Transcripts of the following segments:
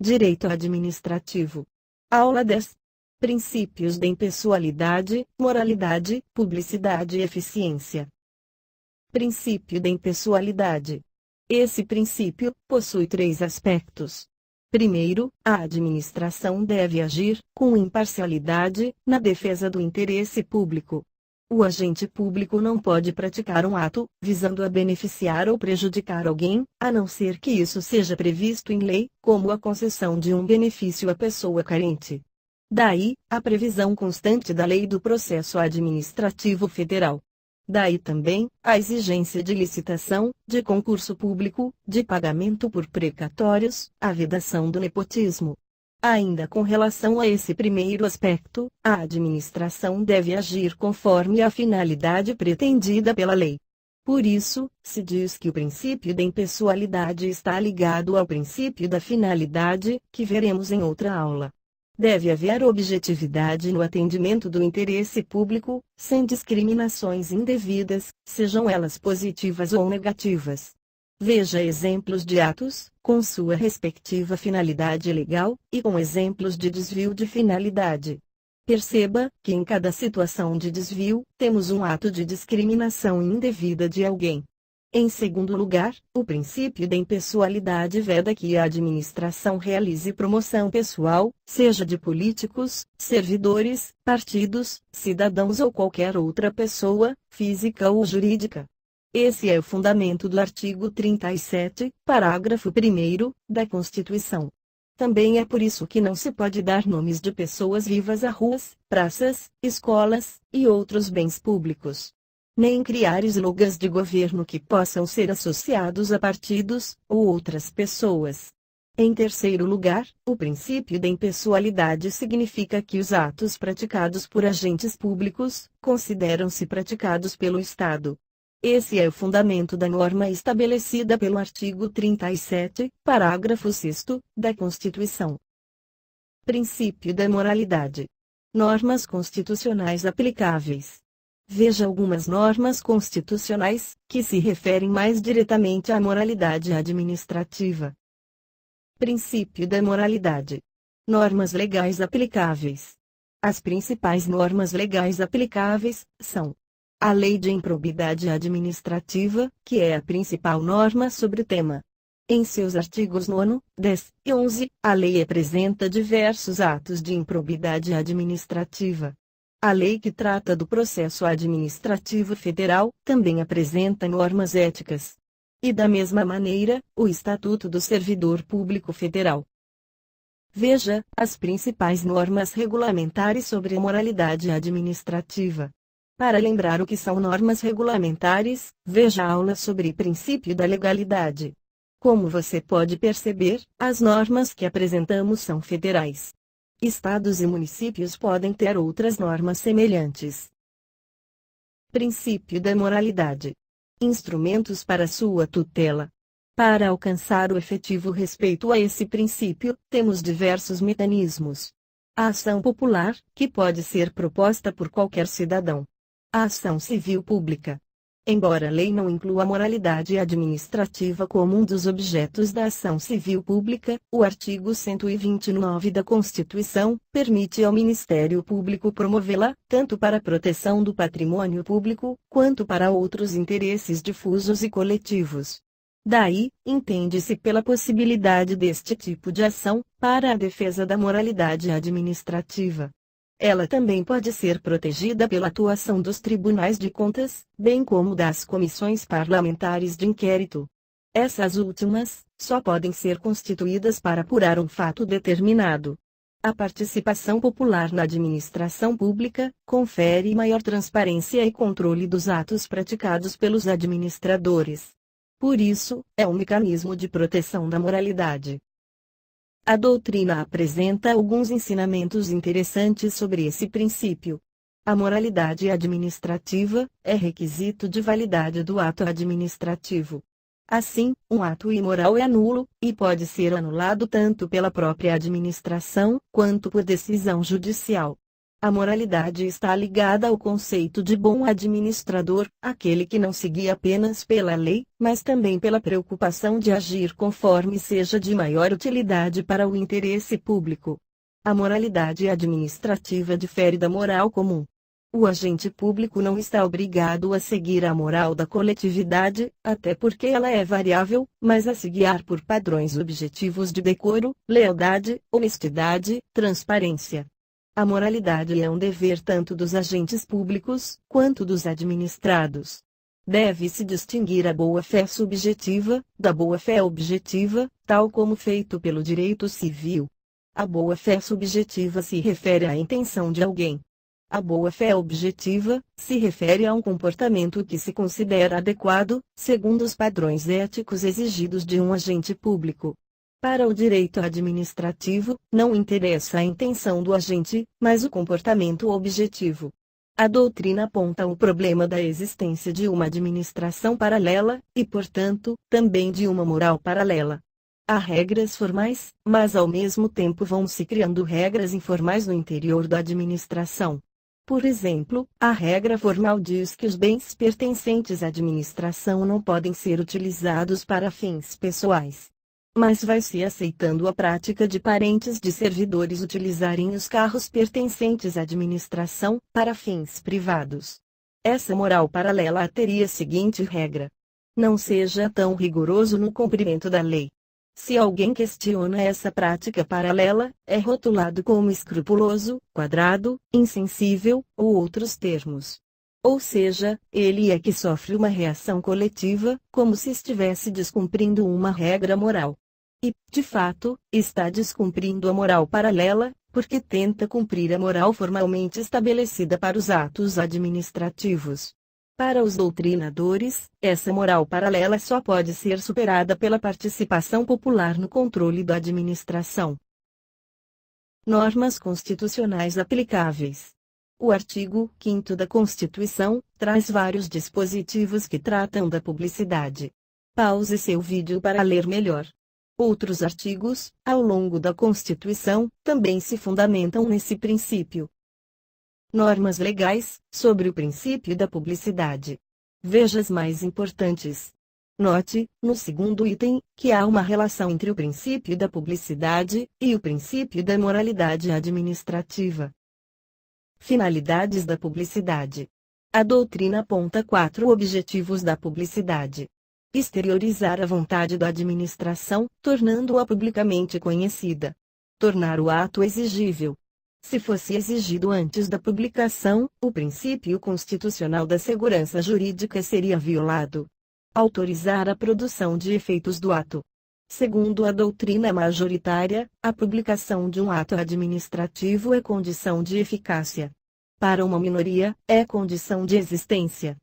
Direito Administrativo. Aula 10. Princípios da impessoalidade, moralidade, publicidade e eficiência. Princípio da impessoalidade. Esse princípio possui três aspectos. Primeiro, a administração deve agir com imparcialidade na defesa do interesse público. O agente público não pode praticar um ato visando a beneficiar ou prejudicar alguém, a não ser que isso seja previsto em lei, como a concessão de um benefício à pessoa carente. Daí, a previsão constante da Lei do Processo Administrativo Federal. Daí também, a exigência de licitação, de concurso público, de pagamento por precatórios, a vedação do nepotismo. Ainda com relação a esse primeiro aspecto, a administração deve agir conforme a finalidade pretendida pela lei. Por isso, se diz que o princípio da impessoalidade está ligado ao princípio da finalidade, que veremos em outra aula. Deve haver objetividade no atendimento do interesse público, sem discriminações indevidas, sejam elas positivas ou negativas. Veja exemplos de atos, com sua respectiva finalidade legal, e com exemplos de desvio de finalidade. Perceba que em cada situação de desvio, temos um ato de discriminação indevida de alguém. Em segundo lugar, o princípio da impessoalidade veda que a administração realize promoção pessoal, seja de políticos, servidores, partidos, cidadãos ou qualquer outra pessoa, física ou jurídica. Esse é o fundamento do artigo 37, parágrafo 1º, da Constituição. Também é por isso que não se pode dar nomes de pessoas vivas a ruas, praças, escolas e outros bens públicos. Nem criar slogans de governo que possam ser associados a partidos ou outras pessoas. Em terceiro lugar, o princípio da impessoalidade significa que os atos praticados por agentes públicos consideram-se praticados pelo Estado. Esse é o fundamento da norma estabelecida pelo artigo 37, parágrafo 6º, da Constituição. Princípio da moralidade. Normas constitucionais aplicáveis. Veja algumas normas constitucionais, que se referem mais diretamente à moralidade administrativa. Princípio da moralidade. Normas legais aplicáveis. As principais normas legais aplicáveis são: a Lei de Improbidade Administrativa, que é a principal norma sobre o tema. Em seus artigos 9, 10 e 11, a lei apresenta diversos atos de improbidade administrativa. A lei que trata do processo administrativo federal também apresenta normas éticas. E da mesma maneira, o Estatuto do Servidor Público Federal. Veja as principais normas regulamentares sobre a moralidade administrativa. Para lembrar o que são normas regulamentares, veja a aula sobre princípio da legalidade. Como você pode perceber, as normas que apresentamos são federais. Estados e municípios podem ter outras normas semelhantes. Princípio da moralidade. Instrumentos para sua tutela. Para alcançar o efetivo respeito a esse princípio, temos diversos mecanismos. A ação popular, que pode ser proposta por qualquer cidadão. A ação civil pública. Embora a lei não inclua a moralidade administrativa como um dos objetos da ação civil pública, o artigo 129 da Constituição permite ao Ministério Público promovê-la, tanto para a proteção do patrimônio público, quanto para outros interesses difusos e coletivos. Daí, entende-se pela possibilidade deste tipo de ação, para a defesa da moralidade administrativa. Ela também pode ser protegida pela atuação dos tribunais de contas, bem como das comissões parlamentares de inquérito. Essas últimas, só podem ser constituídas para apurar um fato determinado. A participação popular na administração pública confere maior transparência e controle dos atos praticados pelos administradores. Por isso, é um mecanismo de proteção da moralidade. A doutrina apresenta alguns ensinamentos interessantes sobre esse princípio. A moralidade administrativa é requisito de validade do ato administrativo. Assim, um ato imoral é nulo, e pode ser anulado tanto pela própria administração, quanto por decisão judicial. A moralidade está ligada ao conceito de bom administrador, aquele que não se guia apenas pela lei, mas também pela preocupação de agir conforme seja de maior utilidade para o interesse público. A moralidade administrativa difere da moral comum. O agente público não está obrigado a seguir a moral da coletividade, até porque ela é variável, mas a se guiar por padrões objetivos de decoro, lealdade, honestidade, transparência. A moralidade é um dever tanto dos agentes públicos, quanto dos administrados. Deve-se distinguir a boa-fé subjetiva, da boa-fé objetiva, tal como feito pelo direito civil. A boa-fé subjetiva se refere à intenção de alguém. A boa-fé objetiva se refere a um comportamento que se considera adequado, segundo os padrões éticos exigidos de um agente público. Para o direito administrativo, não interessa a intenção do agente, mas o comportamento objetivo. A doutrina aponta o problema da existência de uma administração paralela, e portanto, também de uma moral paralela. Há regras formais, mas ao mesmo tempo vão se criando regras informais no interior da administração. Por exemplo, a regra formal diz que os bens pertencentes à administração não podem ser utilizados para fins pessoais. Mas vai-se aceitando a prática de parentes de servidores utilizarem os carros pertencentes à administração para fins privados. Essa moral paralela teria a seguinte regra: não seja tão rigoroso no cumprimento da lei. Se alguém questiona essa prática paralela, é rotulado como escrupuloso, quadrado, insensível, ou outros termos. Ou seja, ele é que sofre uma reação coletiva, como se estivesse descumprindo uma regra moral. E, de fato, está descumprindo a moral paralela, porque tenta cumprir a moral formalmente estabelecida para os atos administrativos. Para os doutrinadores, essa moral paralela só pode ser superada pela participação popular no controle da administração. Normas constitucionais aplicáveis. O artigo 5º da Constituição traz vários dispositivos que tratam da publicidade. Pause seu vídeo para ler melhor. Outros artigos, ao longo da Constituição, também se fundamentam nesse princípio. Normas legais sobre o princípio da publicidade. Veja as mais importantes. Note, no segundo item, que há uma relação entre o princípio da publicidade e o princípio da moralidade administrativa. Finalidades da publicidade. A doutrina aponta 4 objetivos da publicidade. Exteriorizar a vontade da administração, tornando-a publicamente conhecida. Tornar o ato exigível. Se fosse exigido antes da publicação, o princípio constitucional da segurança jurídica seria violado. Autorizar a produção de efeitos do ato. Segundo a doutrina majoritária, a publicação de um ato administrativo é condição de eficácia. Para uma minoria, é condição de existência.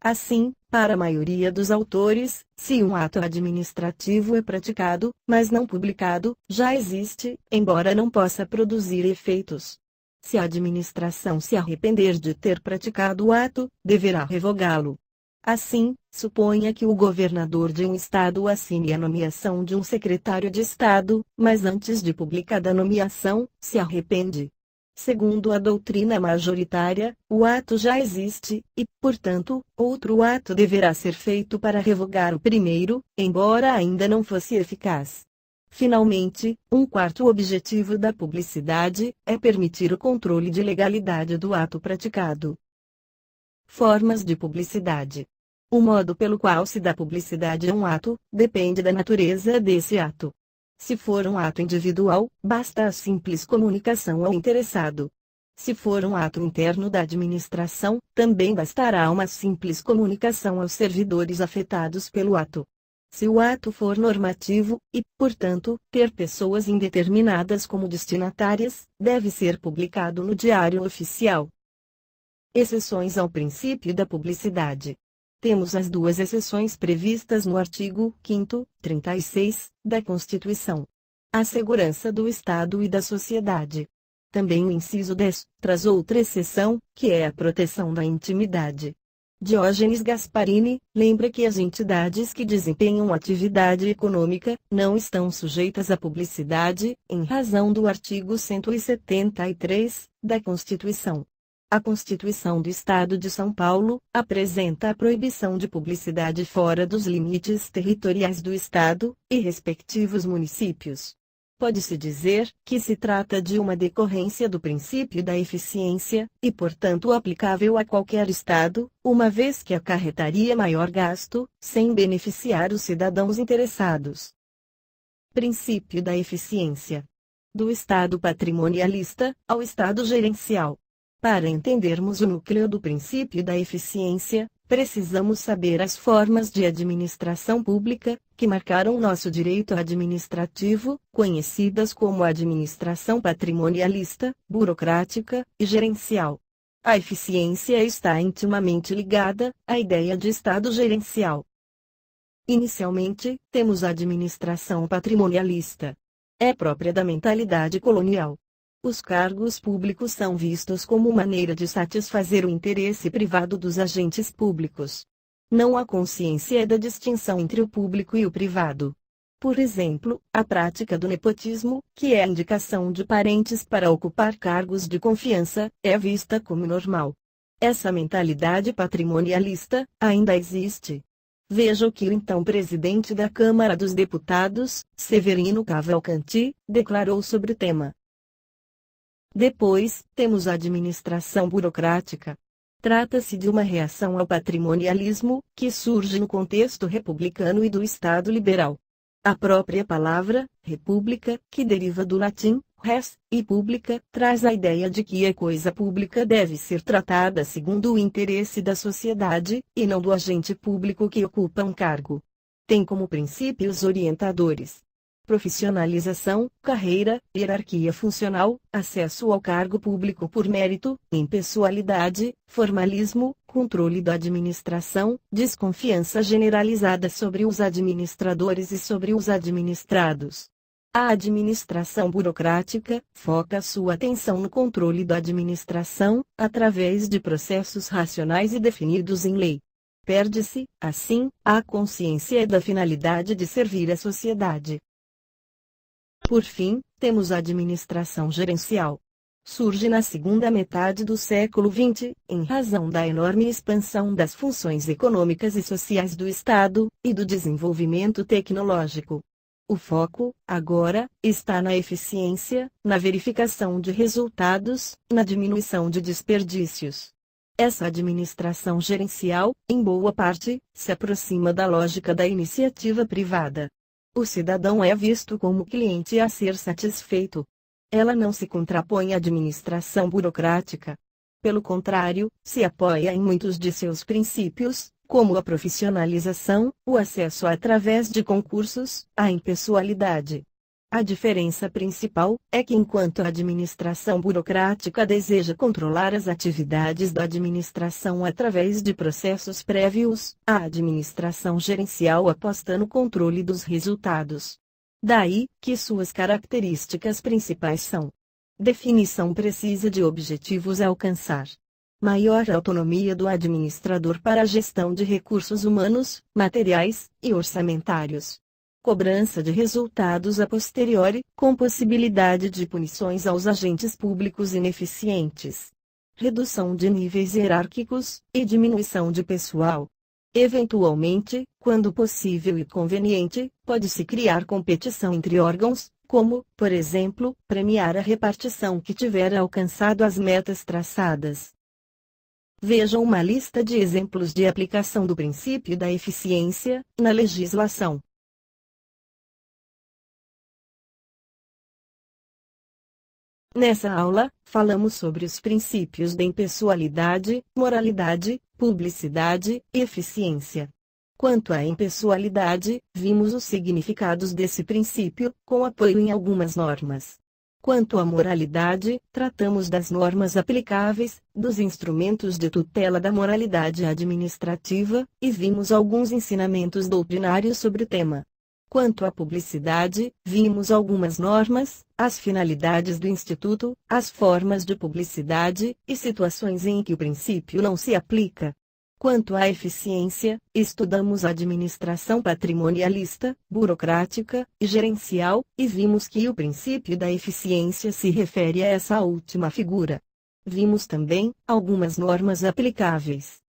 Assim, para a maioria dos autores, se um ato administrativo é praticado, mas não publicado, já existe, embora não possa produzir efeitos. Se a administração se arrepender de ter praticado o ato, deverá revogá-lo. Assim, suponha que o governador de um estado assine a nomeação de um secretário de estado, mas antes de publicada a nomeação, se arrepende. Segundo a doutrina majoritária, o ato já existe, e, portanto, outro ato deverá ser feito para revogar o primeiro, embora ainda não fosse eficaz. Finalmente, um quarto objetivo da publicidade é permitir o controle de legalidade do ato praticado. Formas de publicidade. O modo pelo qual se dá publicidade a um ato depende da natureza desse ato. Se for um ato individual, basta a simples comunicação ao interessado. Se for um ato interno da administração, também bastará uma simples comunicação aos servidores afetados pelo ato. Se o ato for normativo, e, portanto, ter pessoas indeterminadas como destinatárias, deve ser publicado no Diário Oficial. Exceções ao princípio da publicidade. Temos as duas exceções previstas no artigo 5º, 36, da Constituição. A segurança do Estado e da sociedade. Também o inciso 10 traz outra exceção, que é a proteção da intimidade. Diógenes Gasparini, lembra que as entidades que desempenham atividade econômica não estão sujeitas à publicidade, em razão do artigo 173 da Constituição. A Constituição do Estado de São Paulo apresenta a proibição de publicidade fora dos limites territoriais do Estado e respectivos municípios. Pode-se dizer que se trata de uma decorrência do princípio da eficiência, e portanto aplicável a qualquer Estado, uma vez que acarretaria maior gasto, sem beneficiar os cidadãos interessados. Princípio da eficiência. Do Estado patrimonialista ao Estado gerencial. Para entendermos o núcleo do princípio da eficiência, precisamos saber as formas de administração pública, que marcaram nosso direito administrativo, conhecidas como administração patrimonialista, burocrática e gerencial. A eficiência está intimamente ligada à ideia de Estado gerencial. Inicialmente, temos a administração patrimonialista. É própria da mentalidade colonial. Os cargos públicos são vistos como maneira de satisfazer o interesse privado dos agentes públicos. Não há consciência da distinção entre o público e o privado. Por exemplo, a prática do nepotismo, que é a indicação de parentes para ocupar cargos de confiança, é vista como normal. Essa mentalidade patrimonialista ainda existe. Veja o que o então presidente da Câmara dos Deputados, Severino Cavalcanti, declarou sobre o tema. Depois, temos a administração burocrática. Trata-se de uma reação ao patrimonialismo, que surge no contexto republicano e do Estado liberal. A própria palavra, república, que deriva do latim, res, e pública, traz a ideia de que a coisa pública deve ser tratada segundo o interesse da sociedade, e não do agente público que ocupa um cargo. Tem como princípios orientadores: profissionalização, carreira, hierarquia funcional, acesso ao cargo público por mérito, impessoalidade, formalismo, controle da administração, desconfiança generalizada sobre os administradores e sobre os administrados. A administração burocrática foca sua atenção no controle da administração, através de processos racionais e definidos em lei. Perde-se, assim, a consciência da finalidade de servir a sociedade. Por fim, temos a administração gerencial. Surge na segunda metade do século XX, em razão da enorme expansão das funções econômicas e sociais do Estado, e do desenvolvimento tecnológico. O foco, agora, está na eficiência, na verificação de resultados, na diminuição de desperdícios. Essa administração gerencial, em boa parte, se aproxima da lógica da iniciativa privada. O cidadão é visto como cliente a ser satisfeito. Ela não se contrapõe à administração burocrática. Pelo contrário, se apoia em muitos de seus princípios, como a profissionalização, o acesso através de concursos, a impessoalidade. A diferença principal é que enquanto a administração burocrática deseja controlar as atividades da administração através de processos prévios, a administração gerencial aposta no controle dos resultados. Daí que suas características principais são: definição precisa de objetivos a alcançar, maior autonomia do administrador para a gestão de recursos humanos, materiais e orçamentários, cobrança de resultados a posteriori, com possibilidade de punições aos agentes públicos ineficientes, redução de níveis hierárquicos e diminuição de pessoal. Eventualmente, quando possível e conveniente, pode-se criar competição entre órgãos, como, por exemplo, premiar a repartição que tiver alcançado as metas traçadas. Veja uma lista de exemplos de aplicação do princípio da eficiência na legislação. Nessa aula, falamos sobre os princípios da impessoalidade, moralidade, publicidade e eficiência. Quanto à impessoalidade, vimos os significados desse princípio, com apoio em algumas normas. Quanto à moralidade, tratamos das normas aplicáveis, dos instrumentos de tutela da moralidade administrativa, e vimos alguns ensinamentos doutrinários sobre o tema. Quanto à publicidade, vimos algumas normas, as finalidades do Instituto, as formas de publicidade, e situações em que o princípio não se aplica. Quanto à eficiência, estudamos a administração patrimonialista, burocrática e gerencial, e vimos que o princípio da eficiência se refere a essa última figura. Vimos também algumas normas aplicáveis